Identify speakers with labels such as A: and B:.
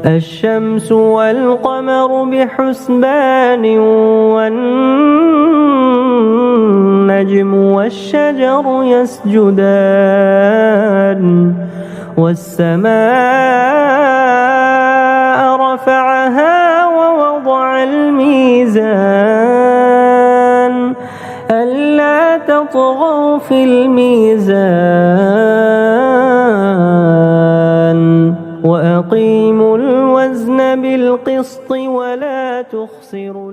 A: الشمس والقمر بحسبان والنجم والشجر يسجدان والسماء رفعها ووضع الميزان ألا تطغوا في الميزان وأقيموا الوزن بالقسط ولا تخسروا